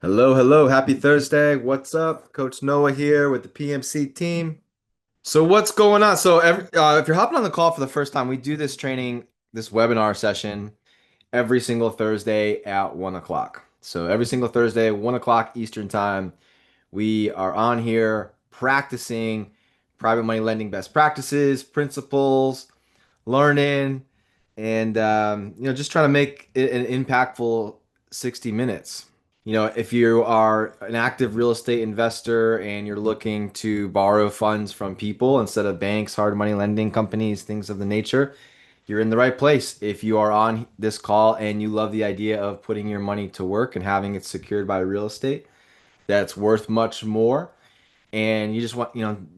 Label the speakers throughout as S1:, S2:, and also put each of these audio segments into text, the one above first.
S1: Hello, hello. Happy Thursday. What's up? Coach Noah here with the PMC team. So what's going on? If you're hopping on the call for the first time, we do this training, this webinar session every single Thursday at 1 o'clock. So every single Thursday, 1 o'clock Eastern time, we are on here practicing private money lending best practices, principles, learning, and just trying to make it an impactful 60 minutes. If you are an active real estate investor and you're looking to borrow funds from people instead of banks, hard money lending companies, things of the nature, you're in the right place. If you are on this call and you love the idea of putting your money to work and having it secured by real estate that's worth much more, and you just want,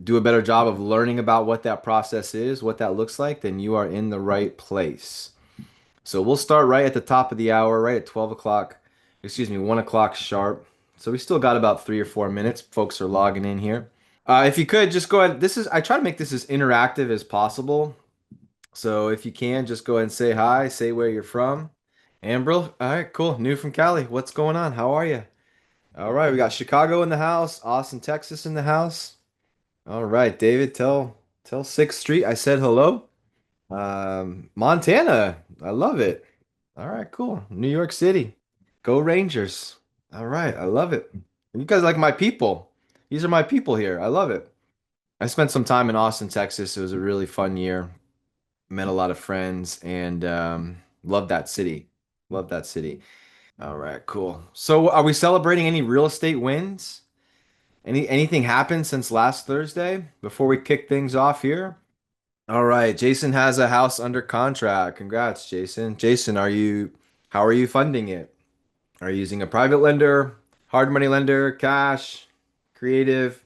S1: do a better job of learning about what that process is, what that looks like, then you are in the right place. So we'll start right at the top of the hour, right at 12 o'clock, excuse me, 1 o'clock sharp. So we still got about 3 or 4 minutes. Folks are logging in here. If you could just go ahead, I try to make this as interactive as possible. So if you can, just go ahead and say hi, say where you're from. Ambril, all right, cool. New from Cali. What's going on? How are you? All right, we got Chicago in the house, Austin, Texas in the house. All right, David, tell Sixth Street I said hello. Montana, I love it. All right, cool. New York City, go Rangers. All right, I love it. You guys like my people. These are my people here. I love it. I spent some time in Austin, Texas. It was a really fun year. Met a lot of friends and loved that city. Love that city. All right, cool. So, are we celebrating any real estate wins? Anything happened since last Thursday before we kick things off here? All right, Jason has a house under contract. Congrats, Jason. Jason, how are you funding it? Are you using a private lender, hard money lender, cash, creative?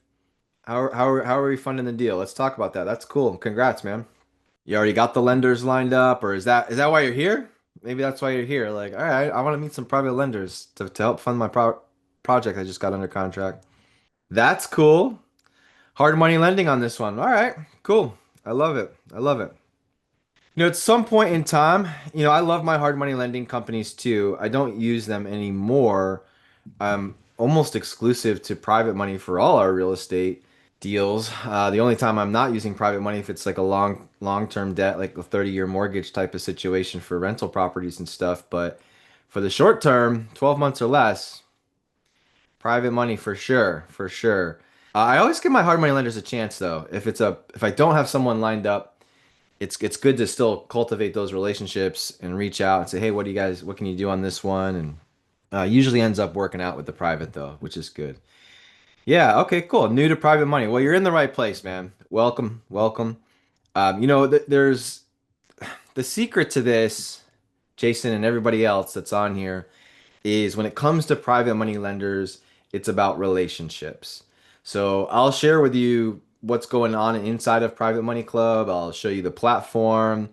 S1: How are we funding the deal? Let's talk about that. That's cool. Congrats, man. You already got the lenders lined up, or is that why you're here? Maybe that's why you're here. Like, all right, I want to meet some private lenders to help fund my project I just got under contract. That's cool. Hard money lending on this one. All right, cool. I love it. I love it. At some point in time, I love my hard money lending companies too. I don't use them anymore. I'm almost exclusive to private money for all our real estate deals. The only time I'm not using private money if it's like a long-term debt, like a 30-year mortgage type of situation for rental properties and stuff. But for the short term, 12 months or less, private money for sure, for sure. I always give my hard money lenders a chance though. If I don't have someone lined up, it's good to still cultivate those relationships and reach out and say, hey, what can you do on this one? And usually ends up working out with the private though, which is good. Yeah, okay, cool. New to private money. Well, you're in the right place, man. Welcome, welcome. There's the secret to this, Jason and everybody else that's on here, is when it comes to private money lenders, it's about relationships. So I'll share with you what's going on inside of Private Money Club. I'll show you the platform,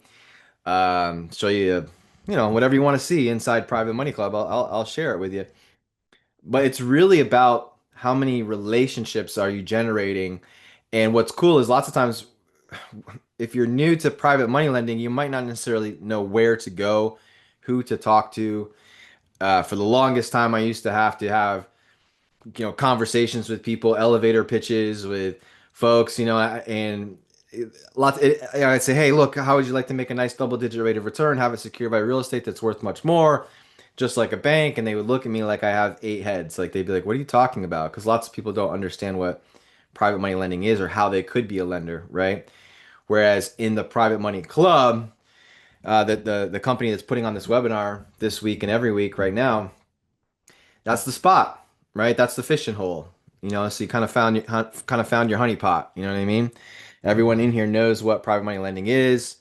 S1: show you, whatever you want to see inside Private Money Club. I'll share it with you. But it's really about how many relationships are you generating. And what's cool is lots of times if you're new to private money lending, you might not necessarily know where to go, who to talk to. For the longest time, I used to have conversations with people, elevator pitches with folks, and I'd say, hey, look, how would you like to make a nice double-digit rate of return, have it secured by real estate that's worth much more, just like a bank? And they would look at me like I have eight heads. Like they'd be like, what are you talking about? Because lots of people don't understand what private money lending is or how they could be a lender, right? Whereas in the private money club, the company that's putting on this webinar this week and every week right now, that's the spot, right? That's the fishing hole. So you kind of found your honey pot. You know what I mean? Everyone in here knows what private money lending is,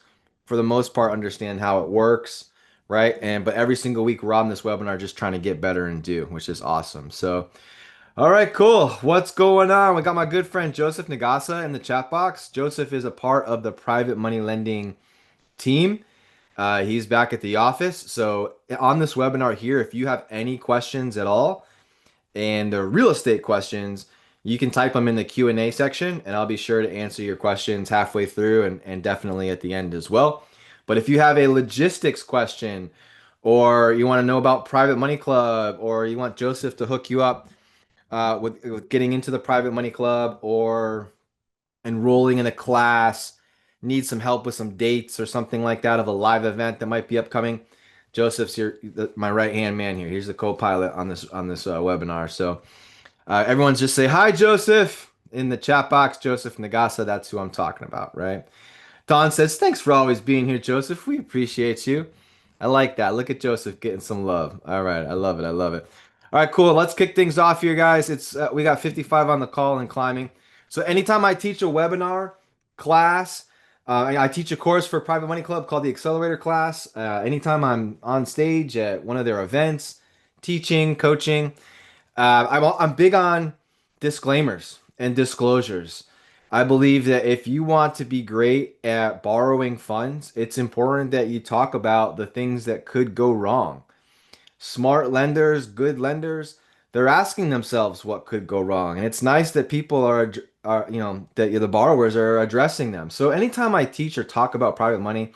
S1: for the most part, understand how it works, right? But every single week we're on this webinar just trying to get better and do, which is awesome. So, all right, cool. What's going on? We got my good friend Joseph Nagasa in the chat box. Joseph is a part of the private money lending team. He's back at the office. So on this webinar here, if you have any questions at all, and the real estate questions, you can type them in the Q&A section, and I'll be sure to answer your questions halfway through and definitely at the end as well. But if you have a logistics question or you want to know about Private Money Club, or you want Joseph to hook you up with getting into the Private Money Club, or enrolling in a class, need some help with some dates or something like that of a live event that might be upcoming. Joseph's my right hand man here. He's the co-pilot on this webinar. So everyone's just say hi, Joseph, in the chat box. Joseph Nagasa, that's who I'm talking about, right? Don says, thanks for always being here, Joseph. We appreciate you. I like that. Look at Joseph getting some love. All right. I love it. I love it. All right, cool. Let's kick things off here, guys. It's we got 55 on the call and climbing. So anytime I teach a webinar class, I teach a course for Private Money Club called the Accelerator class. Anytime I'm on stage at one of their events, teaching, coaching, I'm big on disclaimers and disclosures. I believe that if you want to be great at borrowing funds, it's important that you talk about the things that could go wrong. Smart lenders, good lenders, they're asking themselves what could go wrong, and it's nice that people are that the borrowers are addressing them. So anytime I teach or talk about private money,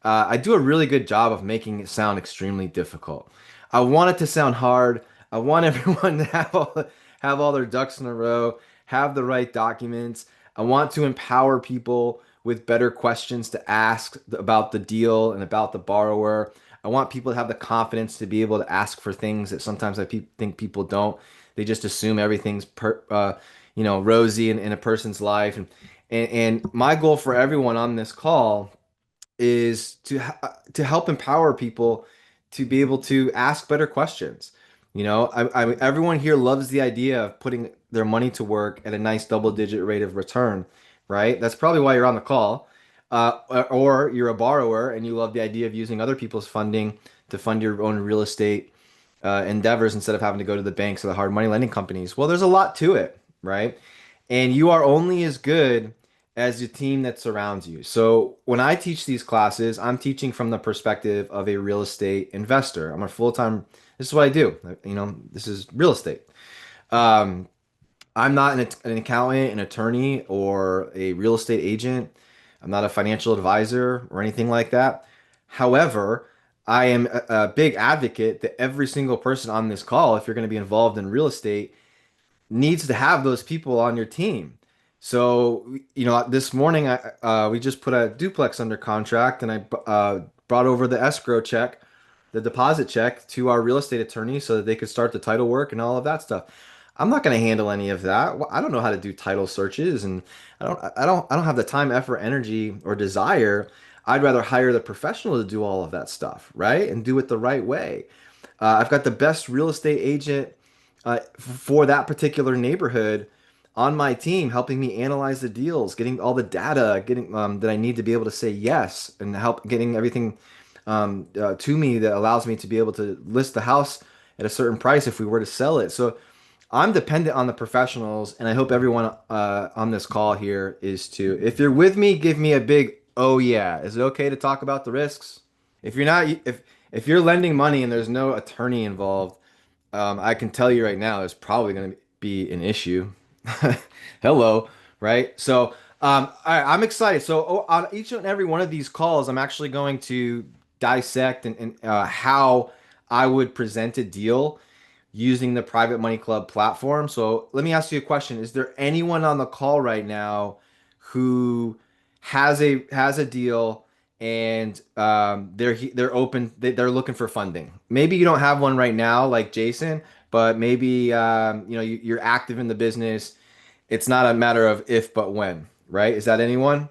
S1: I do a really good job of making it sound extremely difficult. I want it to sound hard. I want everyone to have all their ducks in a row, have the right documents. I want to empower people with better questions to ask about the deal and about the borrower. I want people to have the confidence to be able to ask for things that sometimes think people don't. They just assume everything's rosy in a person's life. And my goal for everyone on this call is to help empower people to be able to ask better questions. Everyone here loves the idea of putting their money to work at a nice double-digit rate of return, right? That's probably why you're on the call. Or you're a borrower and you love the idea of using other people's funding to fund your own real estate endeavors instead of having to go to the banks or the hard money lending companies. Well, there's a lot to it, right? And you are only as good as the team that surrounds you. So when I teach these classes, I'm teaching from the perspective of a real estate investor. I'm a full-time, this is what I do. This is real estate. Um, I'm not an accountant, an attorney, or a real estate agent. I'm not a financial advisor or anything like that. However, I am a big advocate that every single person on this call, if you're going to be involved in real estate, needs to have those people on your team. So, this morning we just put a duplex under contract, and I brought over the escrow check, the deposit check to our real estate attorney so that they could start the title work and all of that stuff. I'm not going to handle any of that. I don't know how to do title searches, and I don't have the time, effort, energy, or desire. I'd rather hire the professional to do all of that stuff, right? And do it the right way. I've got the best real estate agent for that particular neighborhood on my team, helping me analyze the deals, getting all the data, getting that I need to be able to say yes, and help getting everything to me that allows me to be able to list the house at a certain price if we were to sell it. So I'm dependent on the professionals, and I hope everyone on this call here is too. If you're with me, give me a big oh yeah. Is it okay to talk about the risks? If you're not, if you're lending money and there's no attorney involved, I can tell you right now, there's probably going to be an issue. Hello, right? So, I'm excited. So, on each and every one of these calls, I'm actually going to dissect and how I would present a deal using the Private Money Club platform. So, let me ask you a question. Is there anyone on the call right now who has a deal and they're open they're looking for funding? Maybe you don't have one right now like Jason, but maybe you're active in the business. It's not a matter of if but when, right? Is that anyone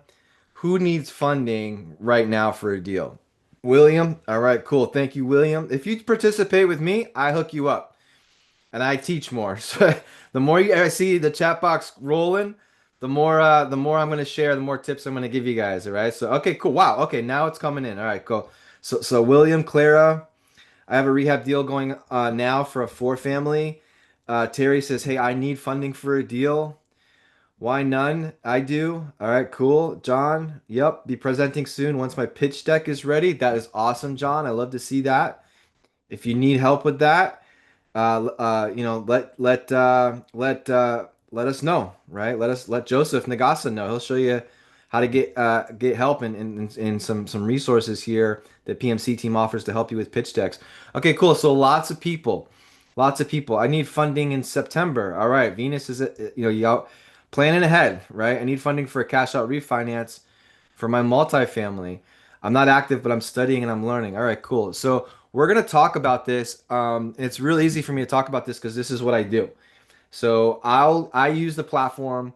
S1: who needs funding right now for a deal? William? All right, cool. Thank you, William. If you participate with me, I hook you up and I teach more. So the more I see the chat box rolling, the more I'm going to share, the more tips I'm going to give you guys. All right. So okay, cool. Wow. Okay, now it's coming in. All right, cool. So William, Clara, I have a rehab deal going now for a four family. Terry says, "Hey, I need funding for a deal. Why none? I do. All right, cool. John, yep, be presenting soon once my pitch deck is ready. That is awesome, John. I love to see that. If you need help with that, let us know, right? Let Joseph Nagasa know. He'll show you how to get help and some resources here the PMC team offers to help you with pitch decks. Okay, cool. So lots of people, lots of people. I need funding in September. All right, Venus is, you out planning ahead, right? I need funding for a cash out refinance for my multifamily. I'm not active, but I'm studying and I'm learning. All right, cool. So we're gonna talk about this. It's really easy for me to talk about this because this is what I do. So I use the platform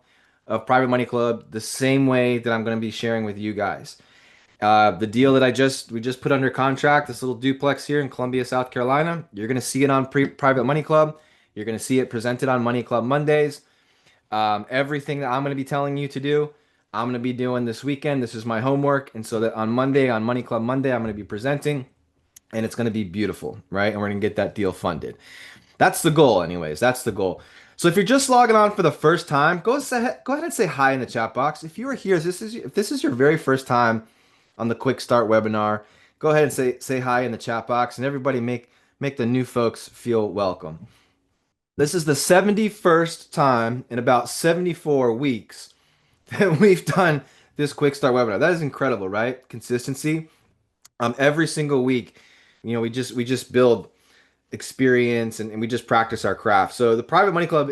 S1: of Private Money Club the same way that I'm going to be sharing with you guys. The deal that we just put under contract, this little duplex here in Columbia, South Carolina. You're going to see it on Private Money Club. You're going to see it presented on Money Club Mondays. Everything that I'm going to be telling you to do, I'm going to be doing this weekend. This is my homework, and so that on Monday, on Money Club Monday, I'm going to be presenting, and it's going to be beautiful, right? And we're going to get that deal funded. That's the goal, anyways. That's the goal. So if you're just logging on for the first time, go ahead and say hi in the chat box. If you are here, if this is your very first time on the Quick Start webinar, go ahead and say hi in the chat box, and everybody make the new folks feel welcome. This is the 71st time in about 74 weeks that we've done this Quick Start webinar. That is incredible, right? Consistency. Every single week, we just build experience and we just practice our craft. So the Private Money Club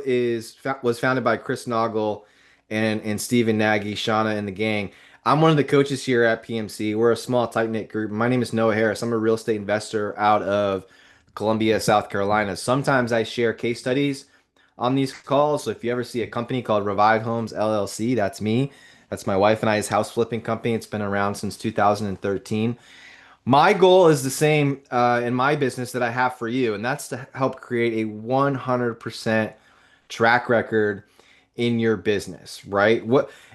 S1: was founded by Chris Naugle and Stephen Nagy, Shauna, and the gang. I'm one of the coaches here at PMC. We're a small, tight-knit group. My name is Noah Harris. I'm a real estate investor out of Columbia, South Carolina. Sometimes I share case studies on these calls. So if you ever see a company called Relied Homes LLC, that's me. That's my wife and I's house flipping company. It's been around since 2013. My goal is the same in my business that I have for you, and that's to help create a 100% track record in your business, right?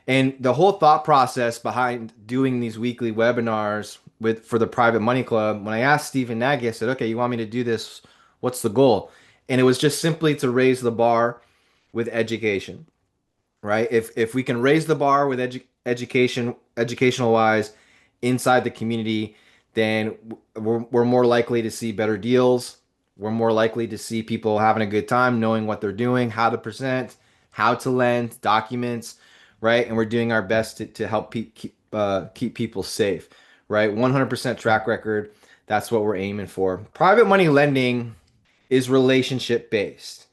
S1: And the whole thought process behind doing these weekly webinars for the Private Money Club, when I asked Stephen Nagy, I said, "Okay, you want me to do this? What's the goal?" And it was just simply to raise the bar with education, right? If we can raise the bar with educational wise inside the community, then we're more likely to see better deals. We're more likely to see people having a good time, knowing what they're doing, how to present, how to lend, documents, right? And we're doing our best to help keep people safe, right? 100% track record. That's what we're aiming for. Private money lending is relationship based.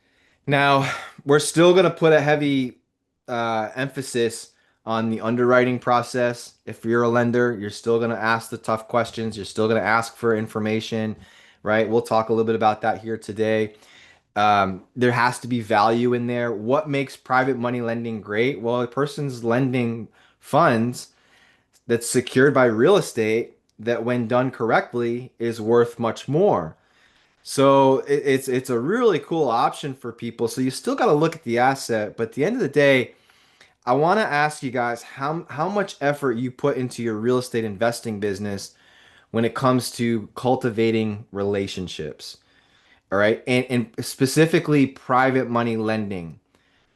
S1: Now, we're still going to put a heavy emphasis on the underwriting process. If you're a lender, you're still going to ask the tough questions. You're still going to ask for information, right? We'll talk a little bit about that here today. There has to be value in there. What makes private money lending great? Well, a person's lending funds that's secured by real estate that, when done correctly, is worth much more. So it's a really cool option for people. So you still got to look at the asset, but at the end of the day, I want to ask you guys how much effort you put into your real estate investing business when it comes to cultivating relationships. All right. And specifically private money lending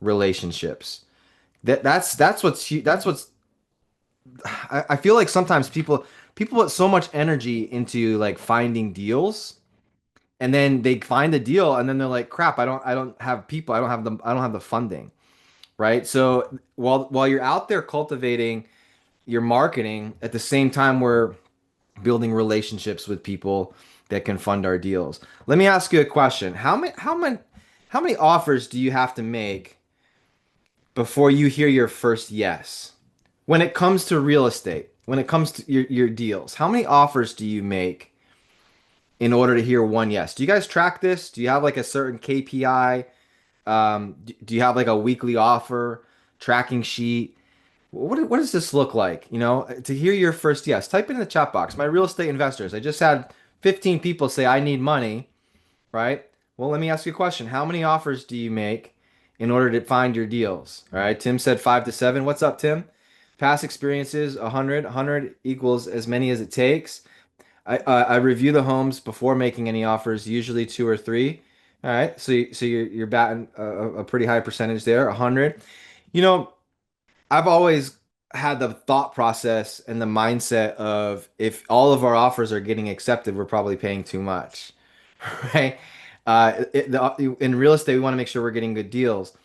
S1: relationships. That's what's I feel like sometimes people put so much energy into like finding deals, and then they find the deal and then they're like, crap, I don't have people, I don't have the funding. Right? So while you're out there cultivating your marketing, at the same time we're building relationships with people that can fund our deals. Let me ask you a question. How many offers do you have to make before you hear your first yes? When it comes to real estate, when it comes to your deals, how many offers do you make in order to hear one yes? Do you guys track this? Do you have like a certain KPI? Do you have like a weekly offer tracking sheet? What does this look like? To hear your first yes, type it in the chat box. My real estate investors, I just had 15 people say I need money, right? Well, let me ask you a question. How many offers do you make in order to find your deals? All right. Tim said 5 to 7. What's up, Tim? Past experiences, 100. 100 equals as many as it takes. I review the homes before making any offers, usually two or three. All right, so you're batting a pretty high percentage there, 100. You know, I've always had the thought process and the mindset of, if all of our offers are getting accepted, we're probably paying too much, right? In real estate, we want to make sure we're getting good deals.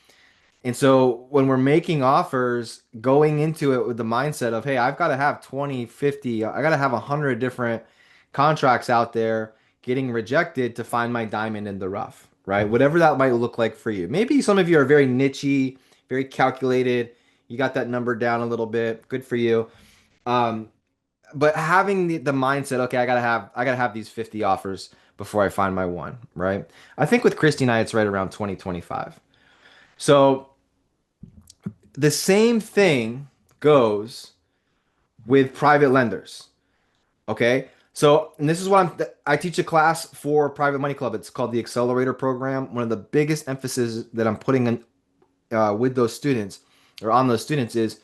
S1: And so when we're making offers, going into it with the mindset of, hey, I've got to have 20, 50, I got to have 100 different contracts out there getting rejected to find my diamond in the rough, right? Whatever that might look like for you. Maybe some of you are very nichey, very calculated. You got that number down a little bit. Good for you. Um, but having the mindset, okay, I gotta have these 50 offers before I find my one, right? I think with Christy and I, it's right around 2025. So the same thing goes with private lenders. Okay. So, and this is what I teach a class for Private Money Club. It's called the Accelerator Program. One of the biggest emphasis that I'm putting in with those students or on those students is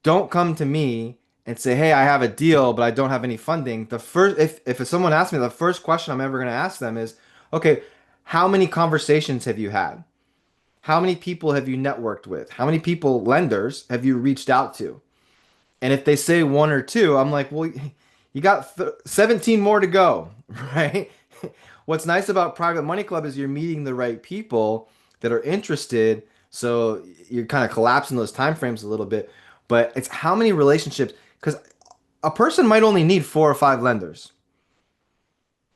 S1: don't come to me and say, "Hey, I have a deal, but I don't have any funding." The first, if someone asks me, the first question I'm ever going to ask them is, "Okay, how many conversations have you had? How many people have you networked with? How many people, lenders, have you reached out to?" And if they say one or two, I'm like, well, you got 17 more to go, right? What's nice about Private Money Club is you're meeting the right people that are interested. So you're kind of collapsing those time frames a little bit. But it's how many relationships, because a person might only need four or five lenders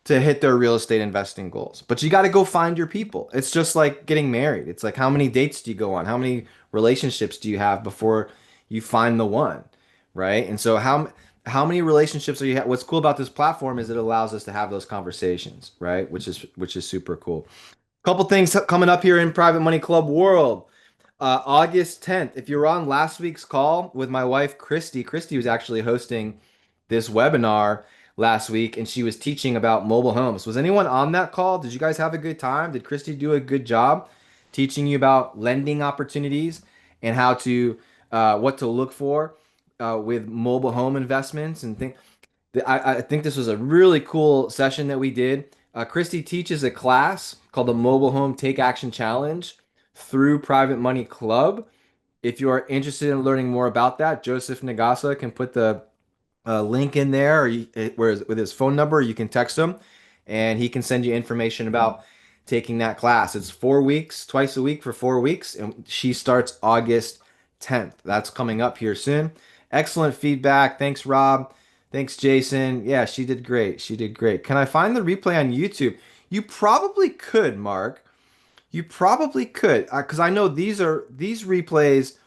S1: to hit their real estate investing goals. But you got to go find your people. It's just like getting married. It's like how many dates do you go on? How many relationships do you have before you find the one, right? And so how many relationships are you What's cool about this platform is it allows us to have those conversations, right? Which is super cool. Couple things coming up here in Private Money Club world. August 10th. If you were on last week's call with my wife, Christy was actually hosting this webinar last week and she was teaching about mobile homes. Was anyone on that call? Did you guys have a good time? Did Christy do a good job teaching you about lending opportunities and how to, what to look for with mobile home investments and things? I think this was a really cool session that we did. Christy teaches a class called the Mobile Home Take Action Challenge through Private Money Club. If you are interested in learning more about that, Joseph Nagasa can put the link in there, or with his phone number, you can text him, and he can send you information about taking that class. It's 4 weeks, twice a week for 4 weeks, and she starts August 10th. That's coming up here soon. Excellent feedback. Thanks, Rob. Thanks, Jason. Yeah, she did great. She did great. Can I find the replay on YouTube? You probably could, Mark. You probably could, because I know these replays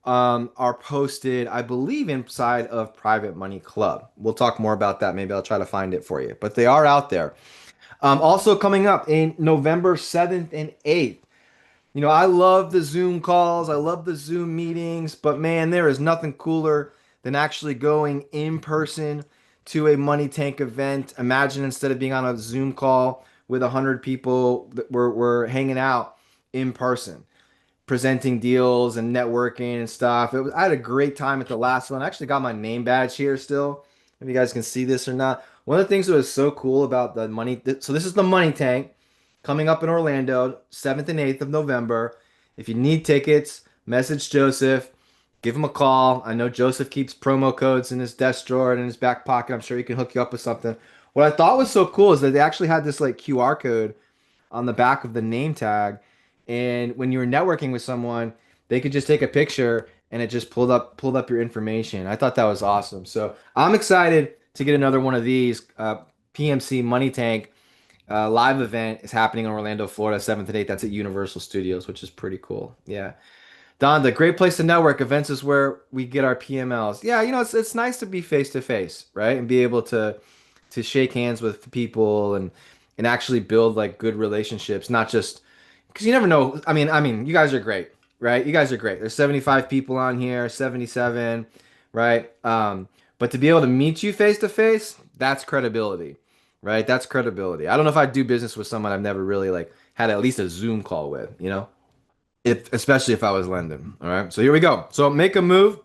S1: are posted, I believe, inside of Private Money Club. We'll talk more about that. Maybe I'll try to find it for you, but they are out there. Also coming up in November 7th and 8th. I love the Zoom calls, I love the Zoom meetings, but man, there is nothing cooler than actually going in person to a Money Tank event. Imagine instead of being on a Zoom call with 100 people, that we're hanging out in person, presenting deals and networking and stuff. I had a great time at the last one. I actually got my name badge here still. If you guys can see this or not. One of the things that was so cool about the money, so this is the Money Tank coming up in Orlando, 7th and 8th of November. If you need tickets, message Joseph, give him a call. I know Joseph keeps promo codes in his desk drawer and in his back pocket. I'm sure he can hook you up with something. What I thought was so cool is that they actually had this like QR code on the back of the name tag. And when you were networking with someone, they could just take a picture and it just pulled up your information. I thought that was awesome. So I'm excited to get another one of these. PMC Money Tank live event is happening in Orlando, Florida, 7th and 8th. That's at Universal Studios, which is pretty cool. Yeah. Don, the great place to network. Events is where we get our PMLs. Yeah, it's nice to be face to face, right? And be able to shake hands with people and actually build like good relationships, not just because you never know. I mean, you guys are great, right? You guys are great. There's 75 people on here, 77, right? But to be able to meet you face to face, that's credibility, right? That's credibility. I don't know if I'd do business with someone I've never really like had at least a Zoom call with. If especially if I was lending. All right. So here we go. So make a move.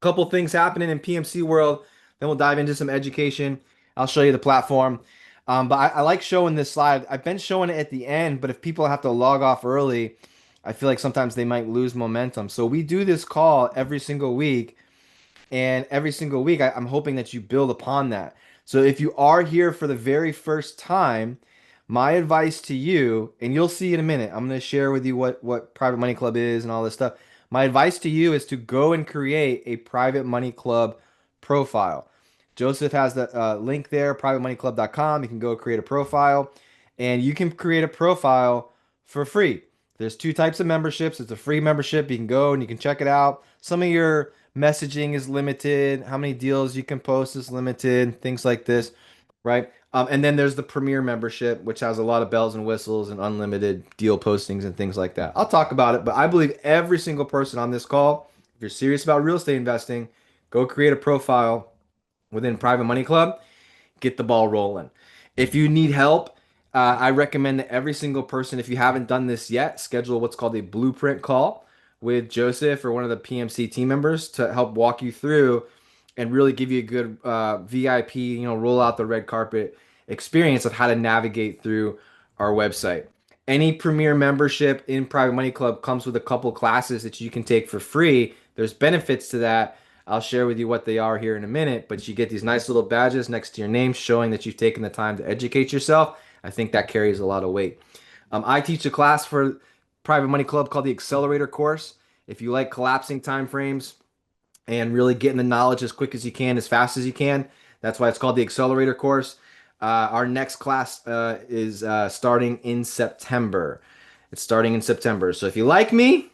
S1: Couple things happening in PMC world. Then we'll dive into some education. I'll show you the platform. But I like showing this slide. I've been showing it at the end, but if people have to log off early, I feel like sometimes they might lose momentum. So we do this call every single week, and every single week I'm hoping that you build upon that. So if you are here for the very first time, my advice to you, and you'll see in a minute, I'm going to share with you what Private Money Club is and all this stuff. My advice to you is to go and create a Private Money Club profile. Joseph has the link there, privatemoneyclub.com. You can go create a profile, and you can create a profile for free. There's two types of memberships. It's a free membership. You can go and you can check it out. Some of your messaging is limited. How many deals you can post is limited. Things like this, right? And then there's the Premier membership, which has a lot of bells and whistles and unlimited deal postings and things like that. I'll talk about it, but I believe every single person on this call, if you're serious about real estate investing, go create a profile within Private Money Club, get the ball rolling. If you need help, I recommend that every single person, if you haven't done this yet, schedule what's called a blueprint call with Joseph or one of the PMC team members to help walk you through and really give you a good VIP, roll out the red carpet experience of how to navigate through our website. Any premier membership in Private Money Club comes with a couple classes that you can take for free. There's benefits to that. I'll share with you what they are here in a minute, but you get these nice little badges next to your name showing that you've taken the time to educate yourself. I think that carries a lot of weight. I teach a class for Private Money Club called the Accelerator course. If you like collapsing time frames, and really getting the knowledge as quick as you can, as fast as you can. That's why it's called the Accelerator course. Our next class is starting in September. It's starting in September. So if you like me,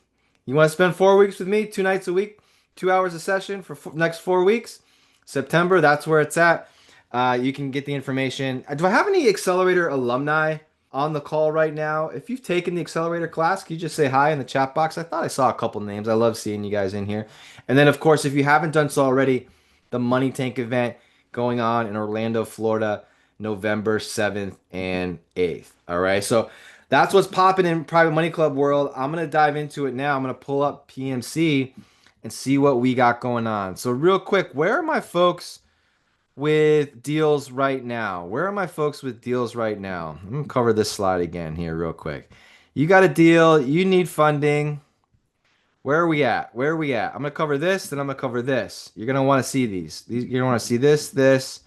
S1: you want to spend 4 weeks with me, 2 nights a week, 2 hours a session for next 4 weeks, September, that's where it's at. You can get the information. Do I have any Accelerator alumni on the call right now? If you've taken the Accelerator class, can you just say hi in the chat box? I thought I saw a couple names. I love seeing you guys in here. And then, of course, if you haven't done so already, the Money Tank event going on in Orlando, Florida, November 7th and 8th. All right. So that's what's popping in Private Money Club world. I'm going to dive into it now. I'm going to pull up PMC and see what we got going on. So, real quick, where are my folks with deals right now? Where are my folks with deals right now? I'm going to cover this slide again here, real quick. You got a deal, you need funding. Where are we at? Where are we at? I'm gonna cover this, then I'm gonna cover this. You're gonna want to see these. You're gonna want to see this,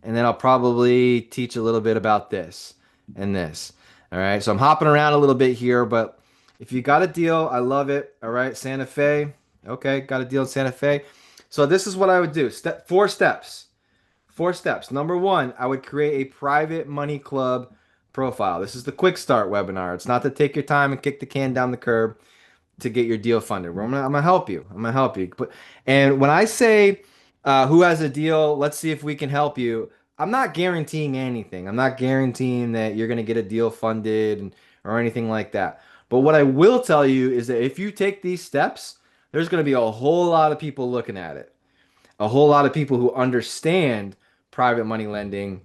S1: and then I'll probably teach a little bit about this and this. All right. So I'm hopping around a little bit here, but if you got a deal, I love it. All right, Santa Fe. Okay, got a deal in Santa Fe. So this is what I would do. Four steps. Four steps. Number one, I would create a private money club profile. This is the quick start webinar. It's not to take your time and kick the can down the curb to get your deal funded. I'm gonna help you. I'm gonna help you. And when I say who has a deal, let's see if we can help you. I'm not guaranteeing anything. I'm not guaranteeing that you're gonna get a deal funded or anything like that. But what I will tell you is that if you take these steps, there's gonna be a whole lot of people looking at it. A whole lot of people who understand private money lending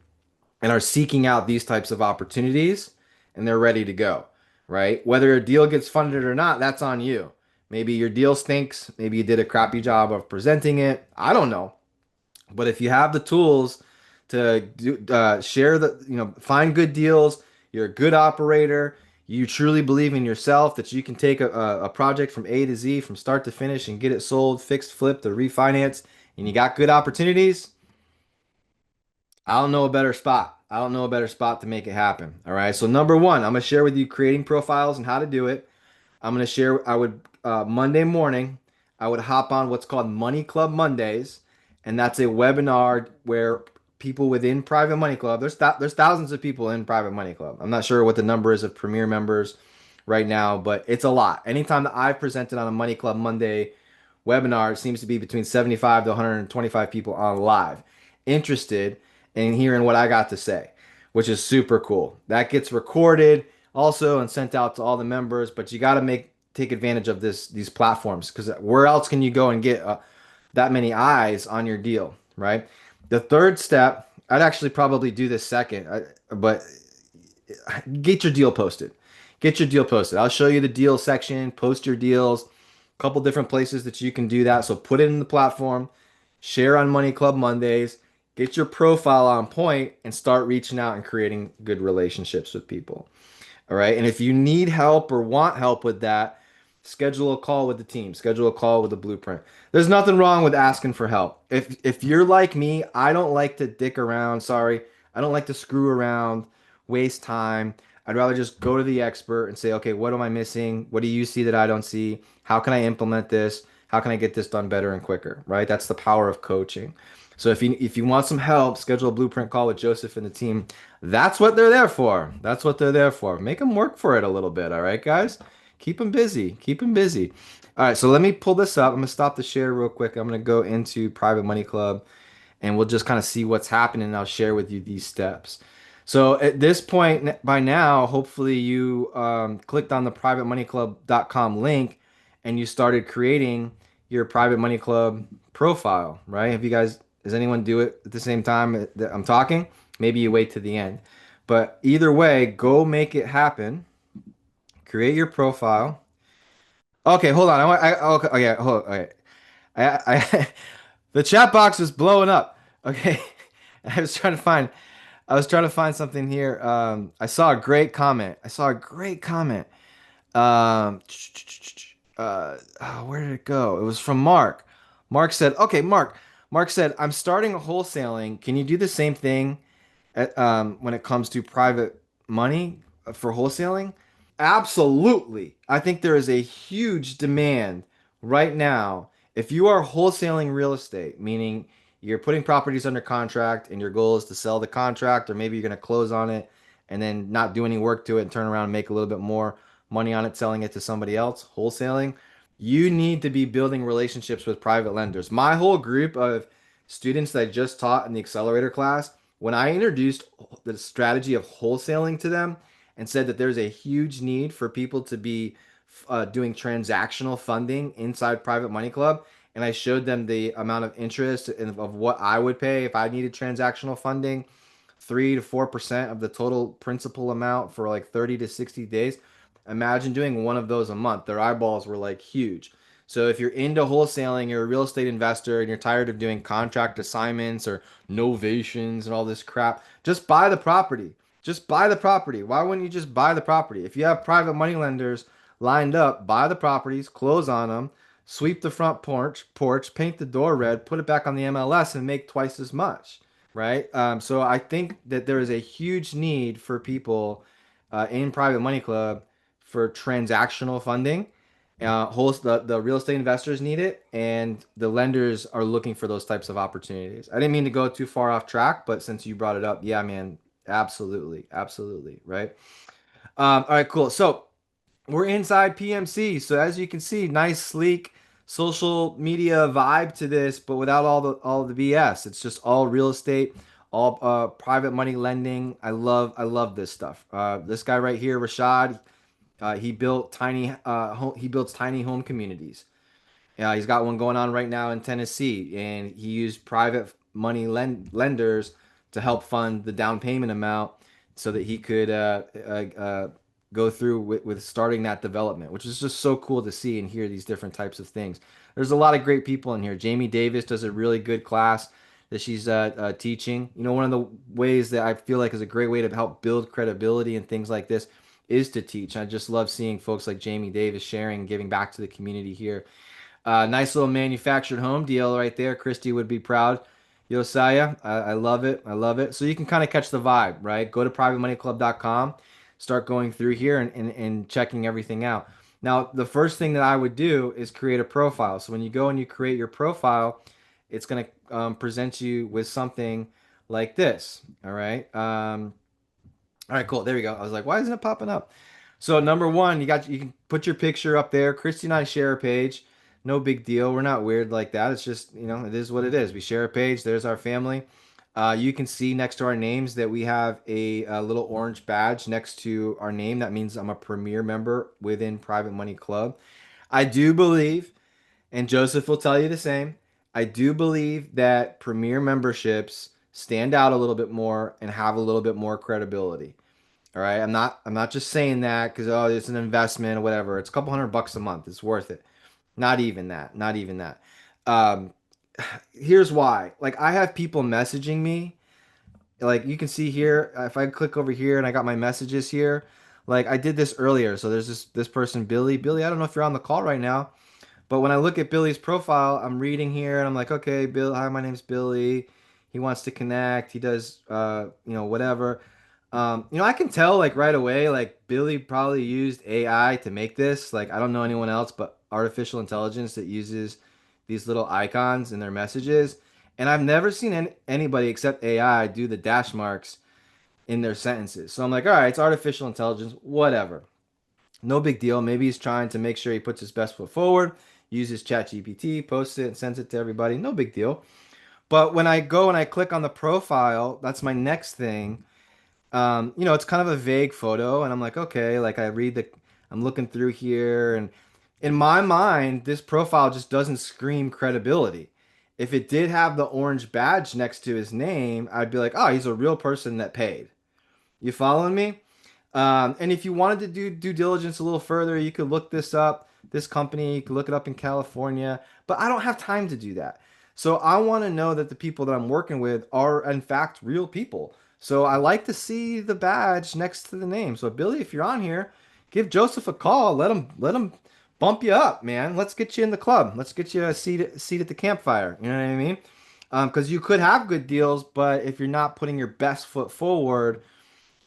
S1: and are seeking out these types of opportunities and they're ready to go, right? Whether a deal gets funded or not, that's on you. Maybe your deal stinks. Maybe you did a crappy job of presenting it. I don't know. But if you have the tools to share find good deals, you're a good operator, you truly believe in yourself that you can take a project from A to Z, from start to finish and get it sold, fixed, flipped, or refinanced, and you got good opportunities, I don't know a better spot. I don't know a better spot to make it happen. All right. So number one, I'm gonna share with you creating profiles and how to do it. I'm gonna share. I would Monday morning, I would hop on what's called Money Club Mondays, and that's a webinar where people within Private Money Club. There's thousands of people in Private Money Club. I'm not sure what the number is of Premier members right now, but it's a lot. Anytime that I've presented on a Money Club Monday webinar, it seems to be between 75 to 125 people on live interested in hearing what I got to say, which is super cool. That gets recorded also and sent out to all the members, but you got to take advantage of these platforms because where else can you go and get that many eyes on your deal, right? The third step, I'd actually probably do this second, but get your deal posted. Get your deal posted. I'll show you the deal section, post your deals, a couple different places that you can do that. So put it in the platform, share on Money Club Mondays, get your profile on point, and start reaching out and creating good relationships with people. All right. And if you need help or want help with that, schedule a call with the team, schedule a call with the blueprint. There's nothing wrong with asking for help. If you're like me, I don't like to dick around. Sorry. I don't like to screw around, waste time. I'd rather just go to the expert and say, okay, what am I missing? What do you see that I don't see? How can I implement this? How can I get this done better and quicker? Right? That's the power of coaching. So if you want some help, schedule a blueprint call with Joseph and the team. That's what they're there for. That's what they're there for. Make them work for it a little bit. All right, guys. Keep them busy. Keep them busy. All right. So let me pull this up. I'm gonna stop the share real quick. I'm gonna go into Private Money Club, and we'll just kind of see what's happening. And I'll share with you these steps. So at this point, by now, hopefully you clicked on the privatemoneyclub.com link and you started creating your Private Money Club profile, right? Have you guys, does anyone do it at the same time that I'm talking? Maybe you wait to the end. But either way, go make it happen. Create your profile. Okay, hold on. Okay, okay, hold on. Okay. I the chat box was blowing up. Okay. I was trying to find something here. I saw a great comment. I saw a great comment. Um, where did it go? It was from Mark. Mark said, "Okay, Mark." Mark said, "I'm starting wholesaling. Can you do the same thing when it comes to private money for wholesaling?" Absolutely. I think there is a huge demand right now. If you are wholesaling real estate, meaning you're putting properties under contract and your goal is to sell the contract, or maybe you're going to close on it and then not do any work to it and turn around and make a little bit more money on it, selling it to somebody else, wholesaling, you need to be building relationships with private lenders. My whole group of students that I just taught in the accelerator class, when I introduced the strategy of wholesaling to them, and said that there's a huge need for people to be doing transactional funding inside Private Money Club. And I showed them the amount of interest of what I would pay if I needed transactional funding, 3 to 4% of the total principal amount for like 30 to 60 days. Imagine doing one of those a month. Their eyeballs were like huge. So if you're into wholesaling, you're a real estate investor and you're tired of doing contract assignments or novations and all this crap, just buy the property. Just buy the property. Why wouldn't you just buy the property? If you have private money lenders lined up, buy the properties, close on them, sweep the front porch, paint the door red, put it back on the MLS, and make twice as much, right? So I think that there is a huge need for people in Private Money Club for transactional funding. The real estate investors need it, and the lenders are looking for those types of opportunities. I didn't mean to go too far off track, but since you brought it up, yeah, man, absolutely, absolutely, right? All right, cool. So we're inside PMC. So as you can see, nice, sleek social media vibe to this, but without all the BS. It's just all real estate, all private money lending. I love this stuff. This guy right here, Rashad, he builds tiny home communities. Yeah, he's got one going on right now in Tennessee, and he used private money lenders to help fund the down payment amount so that he could go through with starting that development, which is just so cool to see and hear these different types of things. There's a lot of great people in here. Jamie Davis does a really good class that she's teaching. You know, one of the ways that I feel like is a great way to help build credibility and things like this is to teach. I just love seeing folks like Jamie Davis sharing and giving back to the community here. Nice little manufactured home deal right there. Christy would be proud. Josiah, I love it. I love it. So you can kind of catch the vibe, right? Go to privatemoneyclub.com, start going through here and checking everything out. Now, the first thing that I would do is create a profile. So when you go and you create your profile, it's going to present you with something like this. All right, cool. There we go. I was like, why isn't it popping up? So number one, you can put your picture up there. Christy and I share a page. No big deal. We're not weird like that. It's just, it is what it is. We share a page. There's our family. You can see next to our names that we have a little orange badge next to our name. That means I'm a premier member within Private Money Club. I do believe, and Joseph will tell you the same, I do believe that premier memberships stand out a little bit more and have a little bit more credibility. All right, I'm not just saying that because oh, it's an investment or whatever. It's a couple $100 a month. It's worth it. Not even that. Not even that. Um, Here's why. Like I have people messaging me. Like you can see here, if I click over here and I got my messages here, like I did this earlier. So there's this person, Billy. Billy, I don't know if you're on the call right now, but when I look at Billy's profile, I'm reading here and I'm like, okay, Bill, hi, my name's Billy. He wants to connect. He does, whatever. I can tell like right away, like Billy probably used AI to make this. Like I don't know anyone else but artificial intelligence that uses these little icons in their messages. And I've never seen anybody except AI do the dash marks in their sentences. So I'm like, all right, it's artificial intelligence, whatever. No big deal. Maybe he's trying to make sure he puts his best foot forward, uses ChatGPT, posts it, and sends it to everybody. No big deal. But when I go and I click on the profile, that's my next thing. It's kind of a vague photo, and I'm like, okay, like I'm looking through here, and in my mind, this profile just doesn't scream credibility. If it did have the orange badge next to his name, I'd be like, oh, he's a real person that paid. You following me? And if you wanted to do due diligence a little further, you could look this up, this company, you could look it up in California, but I don't have time to do that. So I want to know that the people that I'm working with are in fact real people. So I like to see the badge next to the name. So Billy, if you're on here, give Joseph a call. Let him bump you up, man. Let's get you in the club. Let's get you a seat at the campfire. You know what I mean? Because you could have good deals, but if you're not putting your best foot forward,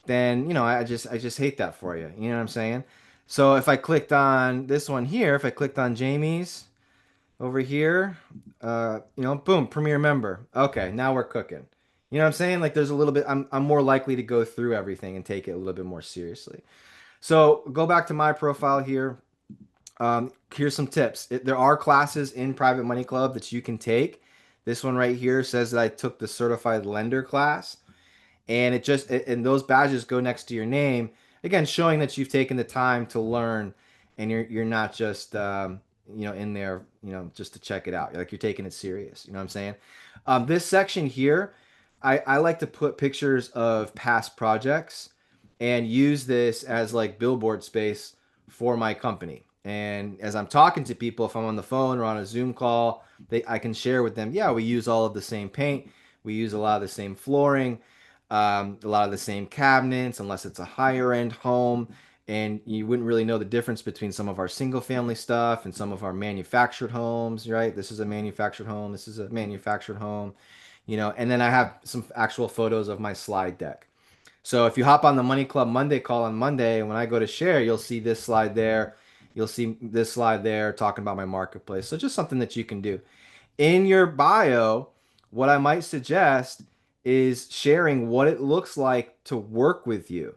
S1: then I just hate that for you. You know what I'm saying? So if I clicked on this one here, if I clicked on Jamie's over here, boom, Premier member. Okay, now we're cooking. You know what I'm saying? Like there's a little bit. I'm more likely to go through everything and take it a little bit more seriously. So go back to my profile here. Here's some tips. There are classes in Private Money Club that you can take. This one right here says that I took the certified lender class, and and those badges go next to your name, again showing that you've taken the time to learn, and you're not just in there just to check it out, like you're taking it serious. You know what I'm saying? This section here, I like to put pictures of past projects and use this as like billboard space for my company. And as I'm talking to people, if I'm on the phone or on a Zoom call, I can share with them, yeah, we use all of the same paint, we use a lot of the same flooring, a lot of the same cabinets, unless it's a higher end home. And you wouldn't really know the difference between some of our single family stuff and some of our manufactured homes, right? This is a manufactured home. This is a manufactured home, and then I have some actual photos of my slide deck. So if you hop on the Money Club Monday call on Monday, and when I go to share, you'll see this slide there. You'll see this slide there talking about my marketplace. So just something that you can do in your bio. What I might suggest is sharing what it looks like to work with you,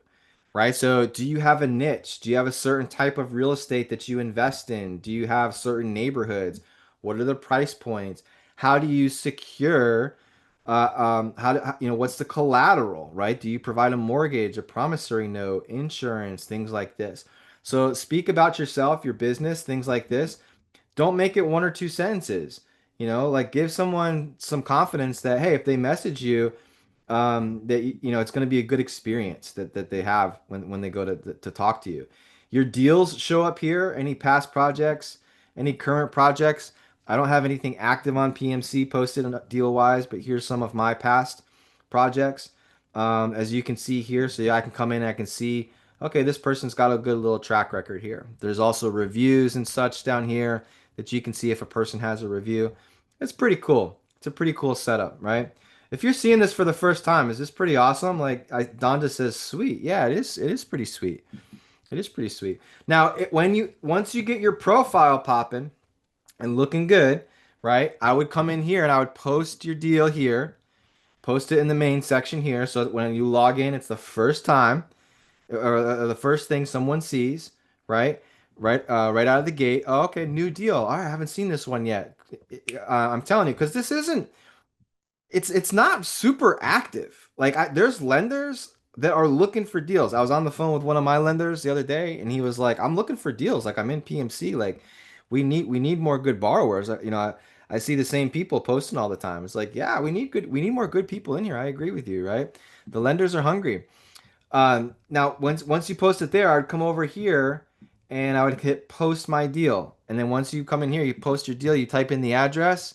S1: right? So, do you have a niche? Do you have a certain type of real estate that you invest in? Do you have certain neighborhoods? What are the price points? How do you secure? What's the collateral, right? Do you provide a mortgage, a promissory note, insurance, things like this? So, speak about yourself, your business, things like this. Don't make it one or two sentences. Like give someone some confidence that, hey, if they message you, that it's going to be a good experience that they have when they go to talk to you. Your deals show up here. Any past projects, any current projects. I don't have anything active on PMC posted deal wise, but here's some of my past projects. As you can see here, so yeah, I can come in and I can see, okay, this person's got a good little track record here. There's also reviews and such down here that you can see if a person has a review. It's pretty cool. It's a pretty cool setup, right? If you're seeing this for the first time, is this pretty awesome? Like Donda says, sweet. Yeah, it is. It is pretty sweet. It is pretty sweet. Now, once you get your profile popping and looking good, right? I would come in here and I would post your deal here, post it in the main section here, so that when you log in, it's the first time or the first thing someone sees, right? Right out of the gate. Oh, okay, new deal. All right, I haven't seen this one yet. I'm telling you, because this isn't it's not super active. Like there's lenders that are looking for deals. I was on the phone with one of my lenders the other day, and he was like, "I'm looking for deals. Like I'm in PMC. Like we need more good borrowers." I see the same people posting all the time. It's like, yeah, we need more good people in here. I agree with you, right? The lenders are hungry. Now, once you post it there, I'd come over here and I would hit post my deal. And then once you come in here, you post your deal, you type in the address,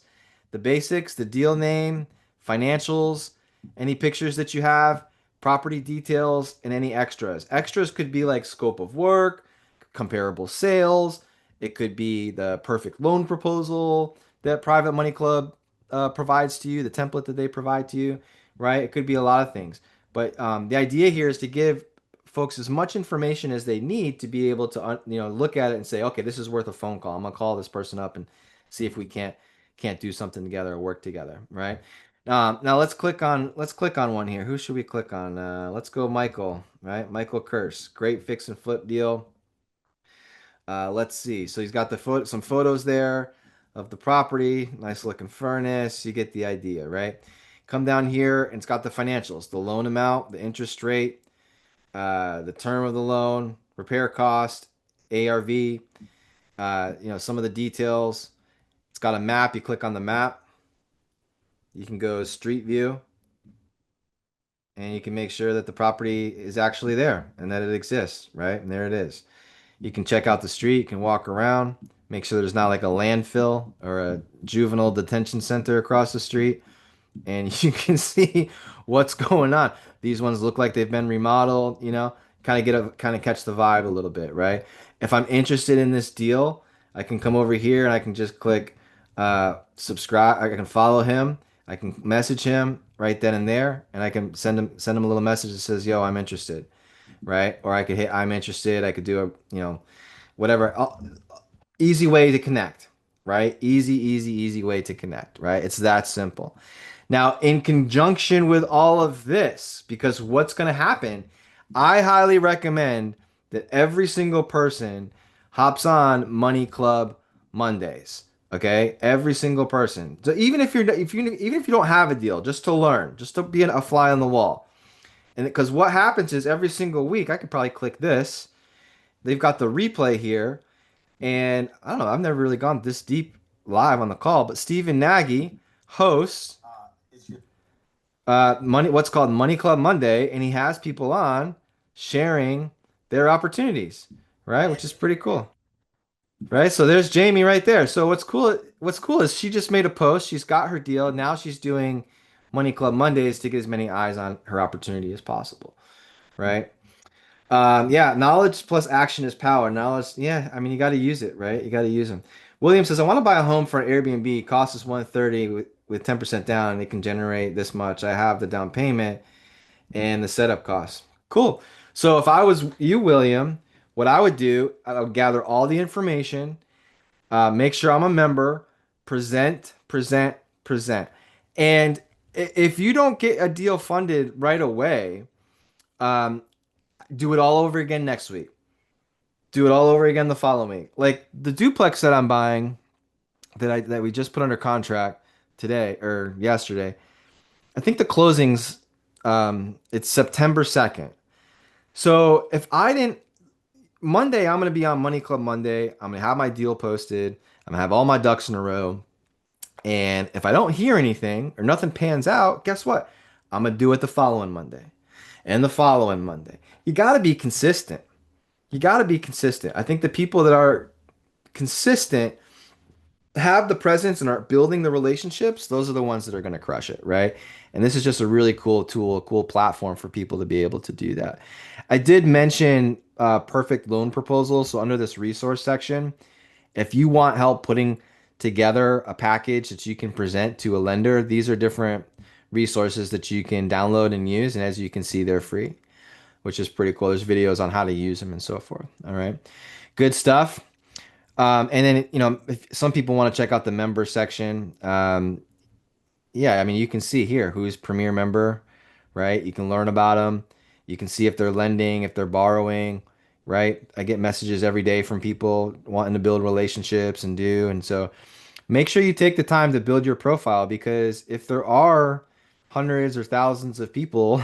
S1: the basics, the deal name, financials, any pictures that you have, property details, and any extras. Extras could be like scope of work, comparable sales. It could be the perfect loan proposal that Private Money Club provides to you, the template that they provide to you, right? It could be a lot of things. But the idea here is to give folks as much information as they need to be able to look at it and say, okay, this is worth a phone call. I'm gonna call this person up and see if we can't can't do something together or work together, right? Now let's click on one here. Who should we click on? Let's go Michael, right? Michael Curse, great fix and flip deal. Let's see. So he's got some photos there of the property, nice looking furnace. You get the idea, right? Come down here and it's got the financials, the loan amount, the interest rate, the term of the loan, repair cost, ARV, some of the details. It's got a map. You click on the map. You can go street view and you can make sure that the property is actually there and that it exists, right? And there it is. You can check out the street, you can walk around, make sure there's not like a landfill or a juvenile detention center across the street, and you can see what's going on. These ones look like they've been remodeled, kind of catch the vibe a little bit, right? If I'm interested in this deal, I can come over here and I can just click subscribe. I can follow him. I can message him right then and there, and I can send him a little message that says, "Yo, I'm interested." Right? Or I could hit I'm interested. I could do whatever. Easy way to connect, right? Easy way to connect, right? It's that simple. Now, in conjunction with all of this, because what's going to happen, I highly recommend that every single person hops on Money Club Mondays. Okay, every single person. So even if you don't have a deal, just to learn, just to be a fly on the wall. And because what happens is every single week, I could probably click this. They've got the replay here, and I don't know. I've never really gone this deep live on the call, but Stephen Nagy hosts what's called Money Club Monday, and he has people on sharing their opportunities, right? Which is pretty cool, right? So there's Jamie right there. So what's cool is she just made a post. She's got her deal. Now she's doing Money Club Mondays to get as many eyes on her opportunity as possible, right? Yeah, knowledge plus action is power. Knowledge, yeah, I mean, you got to use it, right? You got to use them. William says, I want to buy a home for an Airbnb. Cost is 130 with 10% down. It can generate this much. I have the down payment and the setup costs. Cool. So if I was you, William, what I would do, I would gather all the information, make sure I'm a member, present. And if you don't get a deal funded right away, um, do it all over again next week. Do it all over again the following week. Like the duplex that I'm buying that we just put under contract today or yesterday. I think the closings it's September 2nd. So if I didn't Monday, I'm gonna be on Money Club Monday. I'm gonna have my deal posted. I'm gonna have all my ducks in a row. And if I don't hear anything or nothing pans out, guess what? I'm gonna do it the following Monday and the following Monday. You gotta be consistent. You got to be consistent. I think the people that are consistent have the presence and are building the relationships. Those are the ones that are going to crush it, right? And this is just a really cool tool, a cool platform for people to be able to do that. I did mention perfect loan proposals. So under this resource section, if you want help putting together a package that you can present to a lender, these are different resources that you can download and use. And as you can see, they're free, which is pretty cool. There's videos on how to use them and so forth. All right. Good stuff. And then, if some people want to check out the member section, yeah, I mean, you can see here who's premier member, right? You can learn about them. You can see if they're lending, if they're borrowing, right? I get messages every day from people wanting to build relationships and so make sure you take the time to build your profile because if there are hundreds or thousands of people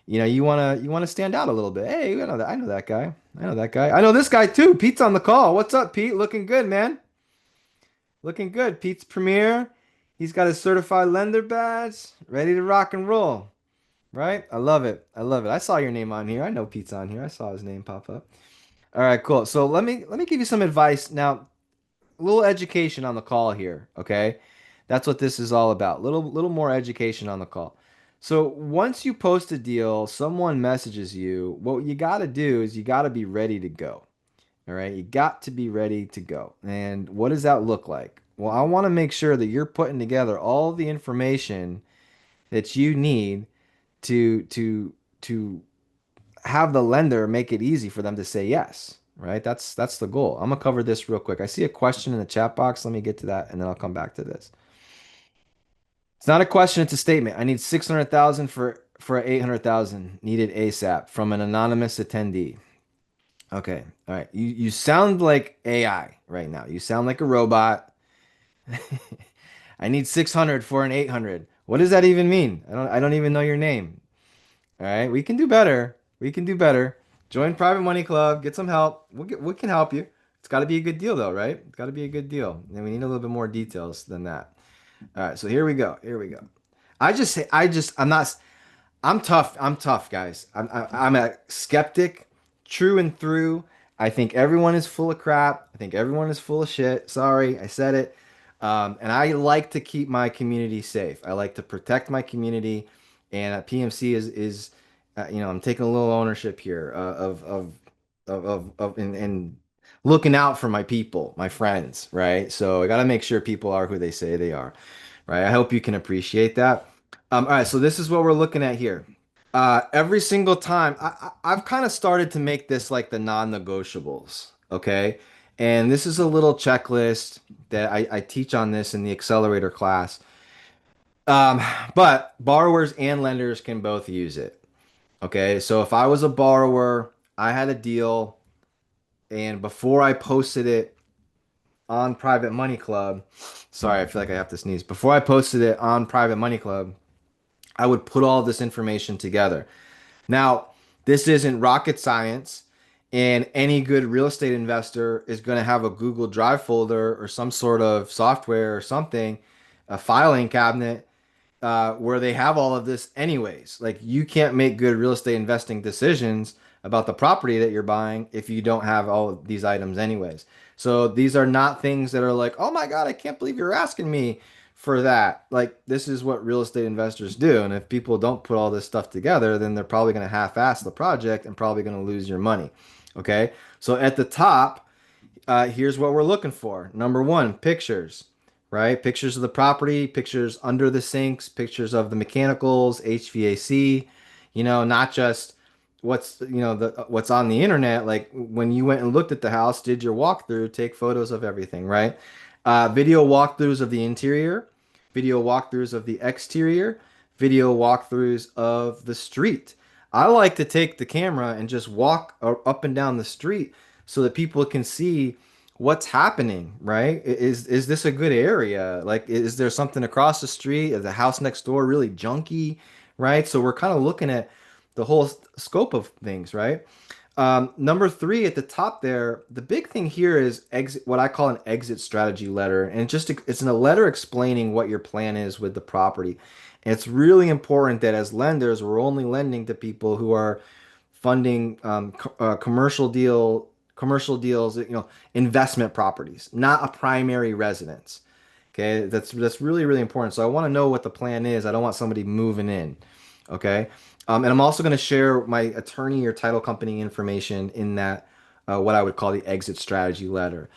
S1: you want to stand out a little bit. Hey, I know that guy. I know that guy. I know this guy too. Pete's on the call. What's up, Pete? Looking good, man. Looking good. Pete's premier. He's got his certified lender badge, ready to rock and roll. Right? I love it. I love it. I saw your name on here. I know Pete's on here. I saw his name pop up. All right, cool. So let me give you some advice. Now, a little education on the call here, okay? That's what this is all about. Little more education on the call. So once you post a deal, someone messages you, what you got to do is you got to be ready to go. All right? You got to be ready to go. And what does that look like? Well, I want to make sure that you're putting together all the information that you need to have the lender make it easy for them to say yes. right? That's the goal. I'm gonna cover this real quick. I see a question in the chat box. Let me get to that, and then I'll come back to this. It's not a question, it's a statement. I need 600,000 for 800,000 needed ASAP from an anonymous attendee. Okay. All right. You sound like AI right now. You sound like a robot. I need 600 for an 800. What does that even mean? I don't even know your name. All right. We can do better. We can do better. Join Private Money Club, get some help. We can help you. It's got to be a good deal though, right? It's got to be a good deal. And we need a little bit more details than that. All right. So here we go. Here we go. I'm not I'm tough. I'm tough, guys. I'm a skeptic, true and through. I think everyone is full of crap. I think everyone is full of shit. Sorry, I said it. And I like to keep my community safe. I like to protect my community. And PMC I'm taking a little ownership here and looking out for my people, my friends, right? So I got to make sure people are who they say they are, right? I hope you can appreciate that. All right, so this is what we're looking at here. Every single time, I've kind of started to make this like the non-negotiables, okay? And this is a little checklist that I teach on this in the accelerator class. Um, but borrowers and lenders can both use it, okay? So if I was a borrower, I had a deal, and before I posted it on Private Money Club, sorry, I feel like I have to sneeze. Before I posted it on Private Money Club, I would put all this information together. Now, this isn't rocket science, and any good real estate investor is going to have a Google Drive folder or some sort of software or something, a filing cabinet where they have all of this anyways. Like you can't make good real estate investing decisions about the property that you're buying if you don't have all of these items anyways. So these are not things that are like, oh my God, I can't believe you're asking me for that. Like this is what real estate investors do. And if people don't put all this stuff together, then they're probably going to half-ass the project and probably going to lose your money. Okay. So at the top, here's what we're looking for. Number one, pictures, right? Pictures of the property, pictures under the sinks, pictures of the mechanicals, HVAC, not just what's on the internet. Like when you went and looked at the house, did your walkthrough, take photos of everything, right? Video walkthroughs of the interior, video walkthroughs of the exterior, video walkthroughs of the street. I like to take the camera and just walk up and down the street so that people can see what's happening, right? Is this a good area? Like, is there something across the street? Is the house next door really junky, right? So we're kind of looking at the whole scope of things, right? Number three at the top there, the big thing here is exit, what I call an exit strategy letter, and it's in a letter explaining what your plan is with the property. And it's really important that as lenders, we're only lending to people who are funding commercial deals, investment properties, not a primary residence. Okay, that's really really important. So I want to know what the plan is. I don't want somebody moving in. Okay, and I'm also going to share my attorney or title company information in that what I would call the exit strategy letter.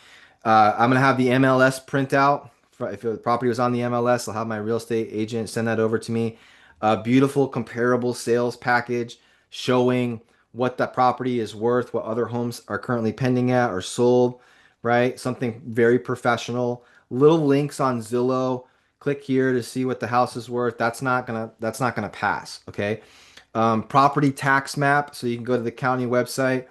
S1: I'm going to have the MLS printout. If the property was on the MLS, I'll have my real estate agent send that over to me. A beautiful comparable sales package showing what that property is worth, what other homes are currently pending at or sold, right? Something very professional. Little links on Zillow. Click here to see what the house is worth. That's not gonna pass. Okay. Property tax map. So you can go to the county website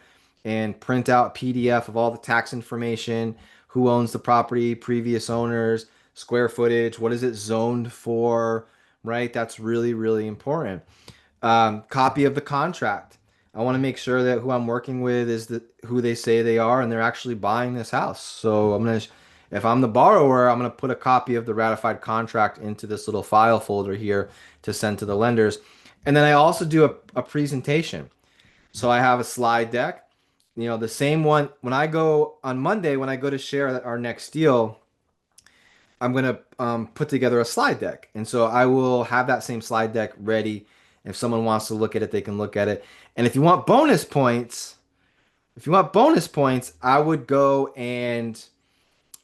S1: and print out a PDF of all the tax information, who owns the property, previous owners, square footage, what is it zoned for, right? That's really, really important. Copy of the contract. I want to make sure that who I'm working with is who they say they are and they're actually buying this house. So if I'm the borrower, I'm gonna put a copy of the ratified contract into this little file folder here to send to the lenders. And then I also do a presentation. So I have a slide deck, the same one when I go on Monday, when I go to share our next deal, I'm gonna put together a slide deck, and so I will have that same slide deck ready. If someone wants to look at it, they can look at it. And if you want bonus points, I would go and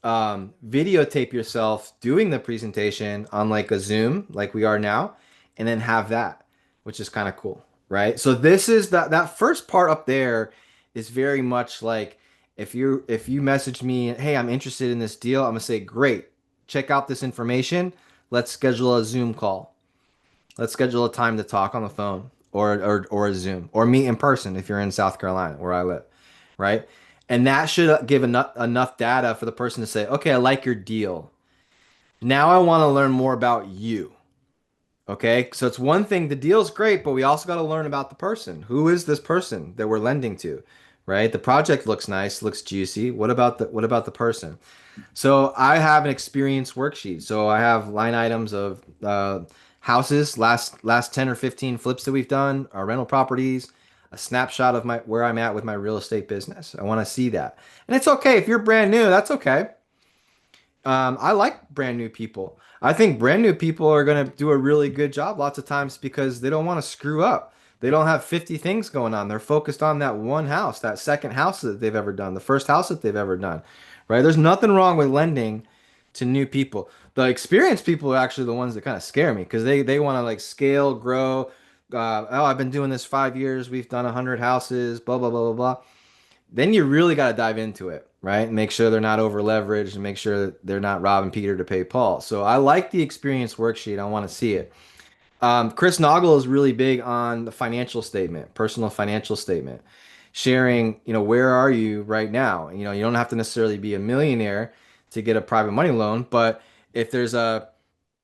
S1: videotape yourself doing the presentation on like a Zoom, like we are now, and then have that, which is kind of cool, right? So this is that first part up there is very much like If you message me, hey, I'm interested in this deal, I'm gonna say, great, check out this information. Let's schedule a Zoom call. Let's schedule a time to talk on the phone or a Zoom or meet in person if you're in South Carolina where I live, right? And that should give enough data for the person to say, okay, I like your deal. Now I want to learn more about you. Okay, so it's one thing, the deal's great, but we also got to learn about the person. Who is this person that we're lending to, right? The project looks nice, looks juicy. What about the person? So I have an experience worksheet. So I have line items of houses, last 10 or 15 flips that we've done, our rental properties, a snapshot of my where I'm at with my real estate business. I want to see that. And it's okay if you're brand new, that's okay. I like brand new people. I think brand new people are going to do a really good job lots of times because they don't want to screw up. They don't have 50 things going on. They're focused on that one house, that second house that they've ever done, the first house that they've ever done, right? There's nothing wrong with lending to new people. The experienced people are actually the ones that kind of scare me because they want to like scale, grow. Oh, I've been doing this 5 years. We've done 100 houses, blah, blah, blah, blah, blah. Then you really got to dive into it, right? Make sure they're not over leveraged and make sure that they're not robbing Peter to pay Paul. So I like the experience worksheet. I want to see it. Chris Naugle is really big on the financial statement, personal financial statement, sharing, where are you right now? You don't have to necessarily be a millionaire to get a private money loan, but if there's a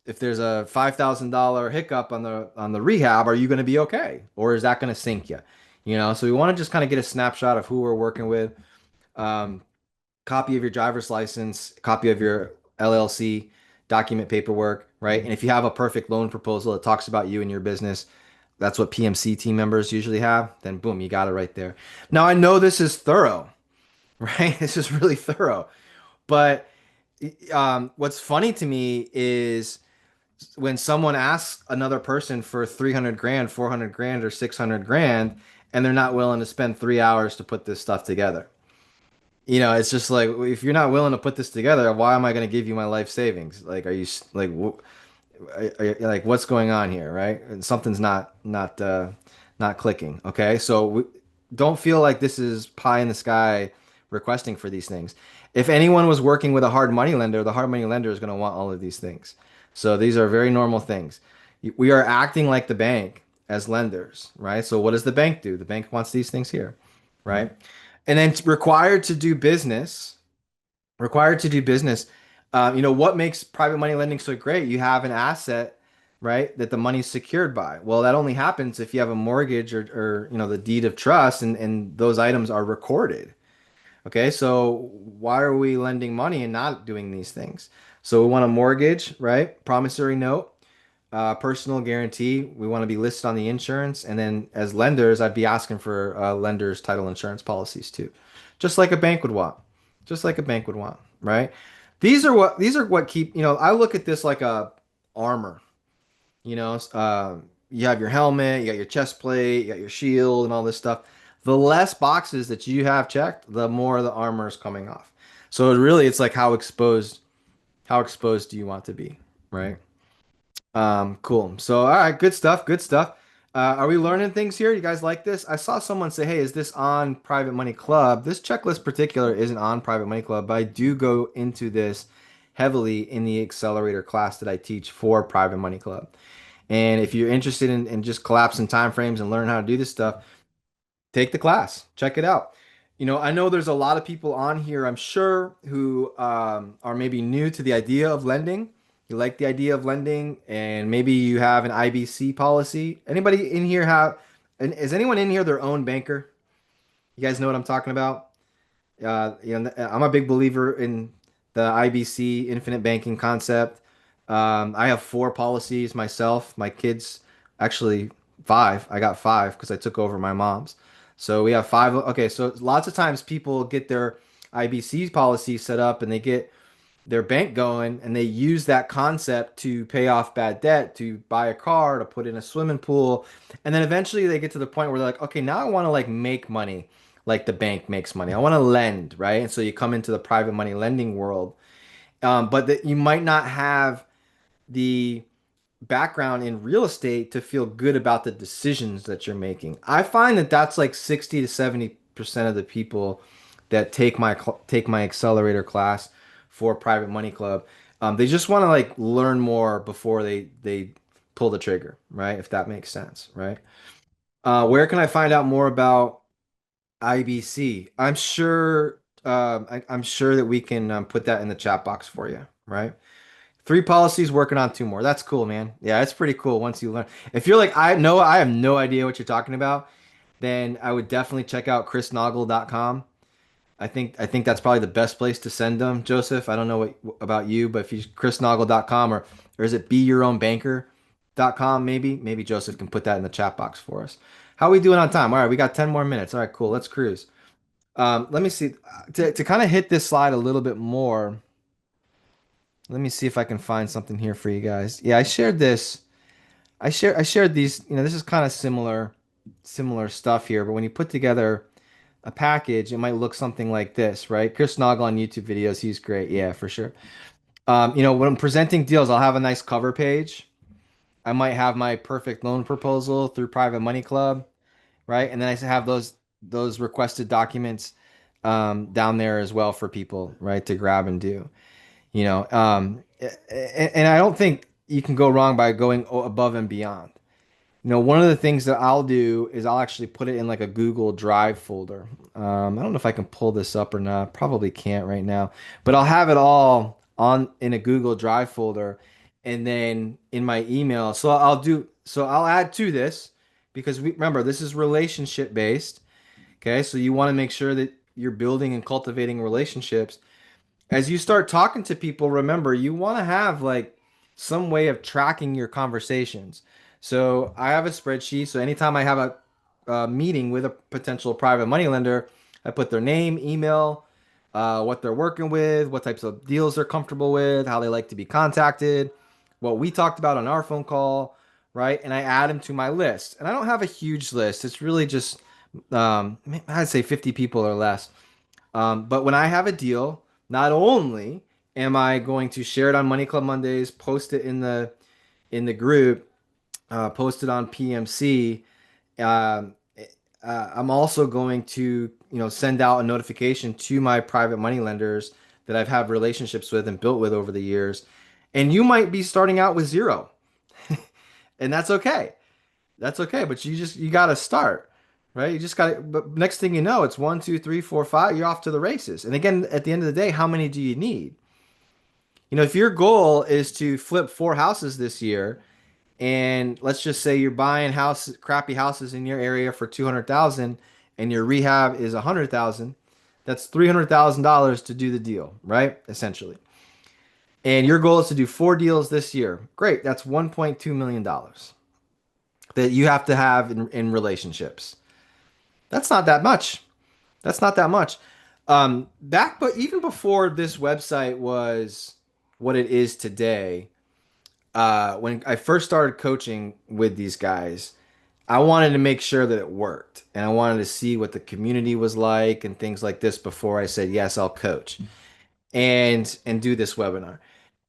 S1: if there's a $5,000 hiccup on the rehab, are you going to be okay? Or is that going to sink you? So we want to just kind of get a snapshot of who we're working with. Um, Copy of your driver's license, copy of your LLC document paperwork, right? And if you have a perfect loan proposal that talks about you and your business, that's what PMC team members usually have, then boom, you got it right there. Now I know this is thorough, right? This is really thorough. But what's funny to me is when someone asks another person for 300 grand, 400 grand, or 600 grand, and they're not willing to spend 3 hours to put this stuff together. It's just like if you're not willing to put this together, why am I going to give you my life savings? Like, are you like, like what's going on here, right? And something's not clicking. Okay, so don't feel like this is pie in the sky requesting for these things. If anyone was working with a hard money lender, the hard money lender is going to want all of these things. So these are very normal things. We are acting like the bank as lenders, right? So what does the bank do? The bank wants these things here, right? And then required to do business. What makes private money lending so great? You have an asset, right, that the money's secured by. Well, that only happens if you have a mortgage or the deed of trust and those items are recorded. Okay, so why are we lending money and not doing these things? So we want a mortgage, right? Promissory note, personal guarantee. We want to be listed on the insurance, and then as lenders, I'd be asking for lenders' title insurance policies too, just like a bank would want, just like a bank would want, right? These are what keep. I look at this like a armor. You have your helmet, you got your chest plate, you got your shield, and all this stuff. The less boxes that you have checked, the more the armor is coming off. So it's like how exposed do you want to be, right? Cool. So, all right, good stuff. Good stuff. Are we learning things here? You guys like this? I saw someone say, "Hey, is this on Private Money Club?" This checklist particular isn't on Private Money Club, but I do go into this heavily in the accelerator class that I teach for Private Money Club. And if you're interested in just collapsing time frames and learn how to do this stuff, take the class, check it out. I know there's a lot of people on here, I'm sure, who are maybe new to the idea of lending. You like the idea of lending, and maybe you have an IBC policy. Anybody in here and is anyone in here their own banker? You guys know what I'm talking about? I'm a big believer in the IBC infinite banking concept. I have four policies myself. My kids, actually five. I got five because I took over my mom's. So we have five. Okay, so lots of times people get their IBC policy set up and they get their bank going and they use that concept to pay off bad debt, to buy a car, to put in a swimming pool. And then eventually they get to the point where they're like, okay, now I want to like make money like the bank makes money. I want to lend, right? And so you come into the private money lending world. But that you might not have the background in real estate to feel good about the decisions that you're making. I find that that's like 60 to 70% of the people that take my accelerator class for Private Money Club. They just want to like learn more before they pull the trigger, right? If that makes sense, right? Where can I find out more about IBC? I'm sure that we can put that in the chat box for you, right? Three policies, working on two more. That's cool, man. Yeah, it's pretty cool once you learn. If you're like, I have no idea what you're talking about, then I would definitely check out chrisnaugle.com. I think that's probably the best place to send them, Joseph. I don't know what about you, but if you chrisnaugle.com or is it beyourownbanker.com maybe Joseph can put that in the chat box for us. How are we doing on time? All right, we got 10 more minutes. All right, cool. Let's cruise. Let me see to kind of hit this slide a little bit more. Let me see if I can find something here for you guys. Yeah, I shared this. I shared these, this is kind of similar stuff here, but when you put together a package, it might look something like this, right? Chris Naugle on YouTube videos, he's great. Yeah, for sure. When I'm presenting deals, I'll have a nice cover page. I might have my perfect loan proposal through Private Money Club, right? And then I have those requested documents down there as well for people, right, to grab and do. And I don't think you can go wrong by going above and beyond. One of the things that I'll do is I'll actually put it in like a Google Drive folder. I don't know if I can pull this up or not. Probably can't right now, but I'll have it all on in a Google Drive folder, and then in my email. So I'll add to this because remember this is relationship based. Okay, so you want to make sure that you're building and cultivating relationships as you start talking to people, remember you want to have like some way of tracking your conversations. So I have a spreadsheet. So anytime I have a meeting with a potential private money lender, I put their name, email, what they're working with, what types of deals they're comfortable with, how they like to be contacted, what we talked about on our phone call, right? And I add them to my list. And I don't have a huge list. It's really just, I'd say 50 people or less. But when I have a deal, not only am I going to share it on Money Club Mondays, post it in the group, post it on PMC. Um, I'm also going to, send out a notification to my private money lenders that I've had relationships with and built with over the years. And you might be starting out with zero, and that's okay. That's okay, but you got to start, right? You just got to. But next thing you know, it's one, two, three, four, five. You're off to the races. And again, at the end of the day, how many do you need? If your goal is to flip four houses this year, and let's just say you're buying crappy houses in your area for 200,000, and your rehab is 100,000, that's $300,000 to do the deal, right? Essentially. And your goal is to do four deals this year. Great, that's $1.2 million that you have to have in relationships. That's not that much. That's not that much. But even before this website was what it is today, when I first started coaching with these guys, I wanted to make sure that it worked, and I wanted to see what the community was like and things like this before I said yes, I'll coach and do this webinar.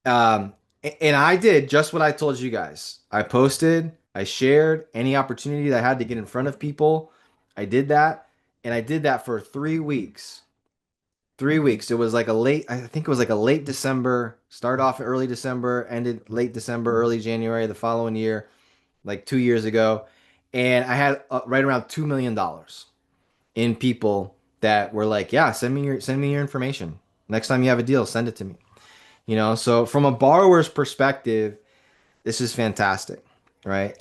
S1: Um, and I did just what I told you guys. I posted, I shared any opportunity that I had to get in front of people. I did that, and I did that for 3 weeks. 3 weeks. It was like I think it was like a late December, start off early December, ended late December, early January the following year, like 2 years ago. And I had right around $2 million in people that were like, yeah, send me your information. Next time you have a deal, send it to me. So from a borrower's perspective, this is fantastic, right?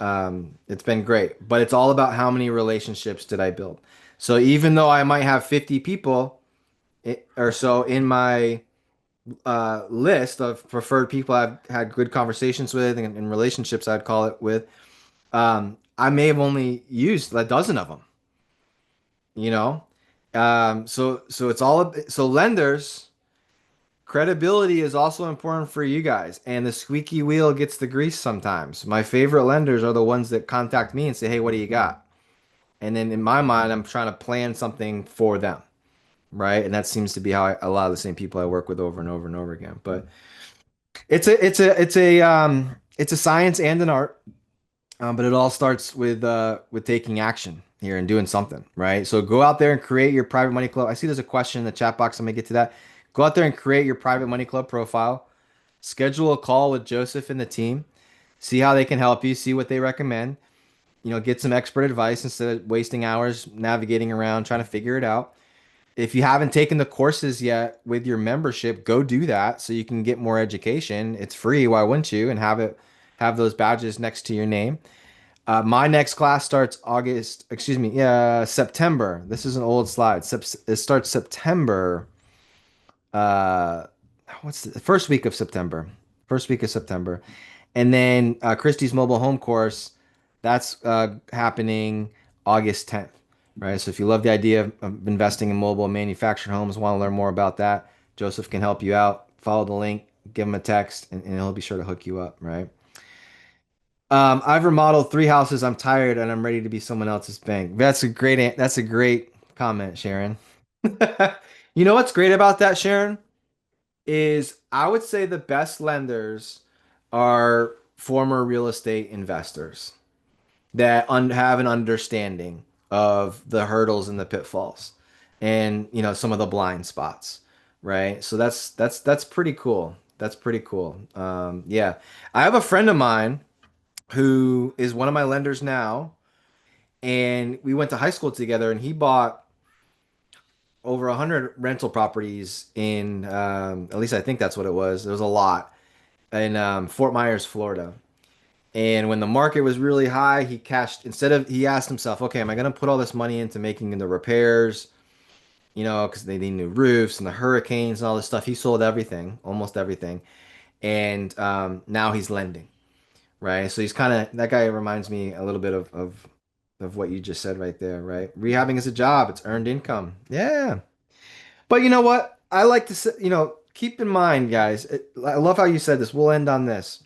S1: It's been great, but it's all about how many relationships did I build. So even though I might have 50 people or so in my list of preferred people I've had good conversations with and relationships, I'd call it with, I may have only used a dozen of them, you know? So it's so lenders. Credibility is also important for you guys, and the squeaky wheel gets the grease sometimes. My favorite lenders are the ones that contact me and say, "Hey, what do you got?" And then in my mind, I'm trying to plan something for them, right? And that seems to be how a lot of the same people I work with over and over and over again. But it's a science and an art, but it all starts with taking action, here and doing something, right? So go out there and create your private money club. I see there's a question in the chat box. I'm gonna get to that. Go out there and create your private money club profile. Schedule a call with Joseph and the team. See how they can help you. See what they recommend. Get some expert advice instead of wasting hours navigating around trying to figure it out. If you haven't taken the courses yet with your membership, go do that so you can get more education. It's free. Why wouldn't you? And have those badges next to your name. My next class starts September. This is an old slide. It starts September. Uh, what's the first week of September? First week of September. And then Christie's mobile home course, that's happening August 10th, right? So if you love the idea of investing in mobile and manufactured homes, want to learn more about that, Joseph can help you out. Follow the link, give him a text, and he'll be sure to hook you up, right? I've remodeled 3 houses. I'm tired and I'm ready to be someone else's bank. That's a great comment, Sharon. You know what's great about that, Sharon? Is I would say the best lenders are former real estate investors that have an understanding of the hurdles and the pitfalls and some of the blind spots, right? So that's pretty cool. That's pretty cool. Yeah. I have a friend of mine who is one of my lenders now, and we went to high school together, and he bought over 100 rental properties in at least I think that's what it was. There was a lot in Fort Myers, Florida. And when the market was really high, he asked himself, okay, am I going to put all this money into making the repairs, because they need new roofs and the hurricanes and all this stuff. He sold everything, almost everything. And now he's lending, right? So he's kind of, that guy reminds me a little bit of what you just said right there, right? Rehabbing is a job, it's earned income. Yeah. But you know what? I like to say, keep in mind, guys, I love how you said this. We'll end on this.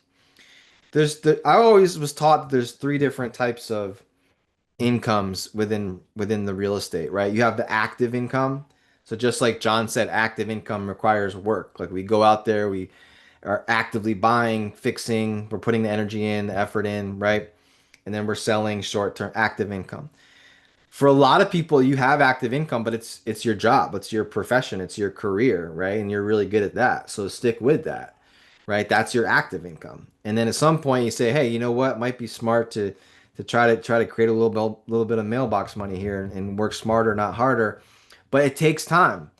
S1: I always was taught that there's three different types of incomes within the real estate, right? You have the active income. So just like John said, active income requires work. Like we go out there, we are actively buying, fixing, we're putting the energy in, the effort in, right? And then we're selling short-term active income. For a lot of people, you have active income, but it's your job, it's your profession, it's your career, right? And you're really good at that. So stick with that, right? That's your active income. And then at some point you say, hey, you know what? Might be smart to try to create a little bit of mailbox money here and work smarter, not harder. But it takes time,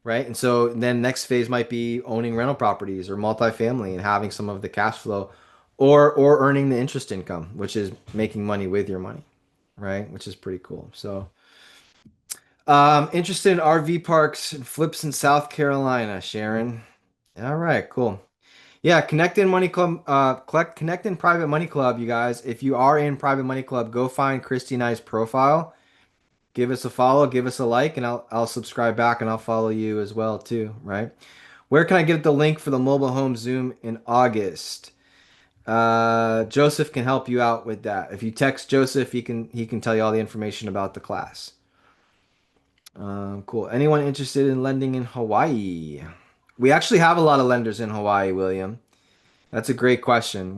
S1: right? And so then next phase might be owning rental properties or multifamily and having some of the cash flow or earning the interest income, which is making money with your money, right? Which is pretty cool. So interested in RV parks and flips in South Carolina, Sharon. All right, cool. Yeah, Connect in Money Club, Connect in Private Money Club, you guys. If you are in Private Money Club, go find Christy and I's profile. Give us a follow, give us a like, and I'll subscribe back and I'll follow you as well too, right? Where can I get the link for the mobile home Zoom in August? Joseph can help you out with that. If you text Joseph, he can tell you all the information about the class. Cool. Anyone interested in lending in Hawaii? We actually have a lot of lenders in Hawaii, William. That's a great question.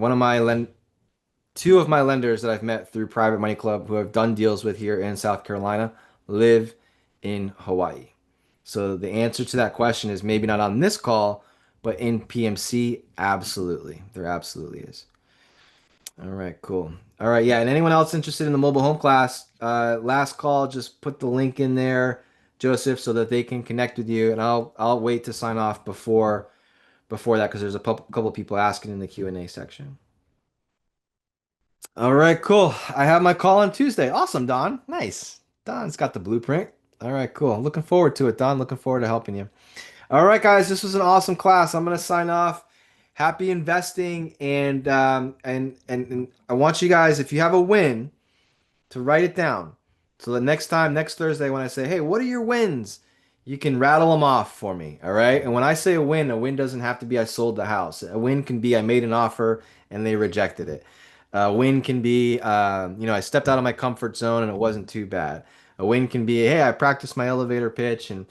S1: Two of my lenders that I've met through Private Money Club who I've done deals with here in South Carolina live in Hawaii. So the answer to that question is maybe not on this call, but in PMC, absolutely. There absolutely is. All right, cool. All right, yeah. And anyone else interested in the mobile home class, last call, just put the link in there, Joseph, so that they can connect with you. And I'll wait to sign off before that because there's a couple of people asking in the Q&A section. All right, cool. I have my call on Tuesday. Awesome, Don. Nice. Don's got the blueprint. All right, cool. Looking forward to it, Don. Looking forward to helping you. All right, guys, this was an awesome class. I'm gonna sign off. Happy investing, and I want you guys, if you have a win, to write it down. So the next time, next Thursday, when I say, hey, what are your wins? You can rattle them off for me. All right. And when I say a win doesn't have to be I sold the house. A win can be I made an offer and they rejected it. A win can be, I stepped out of my comfort zone and it wasn't too bad. A win can be, hey, I practiced my elevator pitch and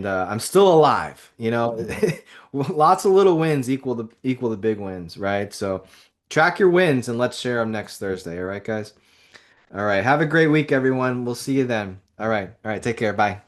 S1: I'm still alive. Lots of little wins equal the big wins, right? So track your wins and let's share them next Thursday. All right, guys. All right. Have a great week, everyone. We'll see you then. All right. All right. Take care. Bye.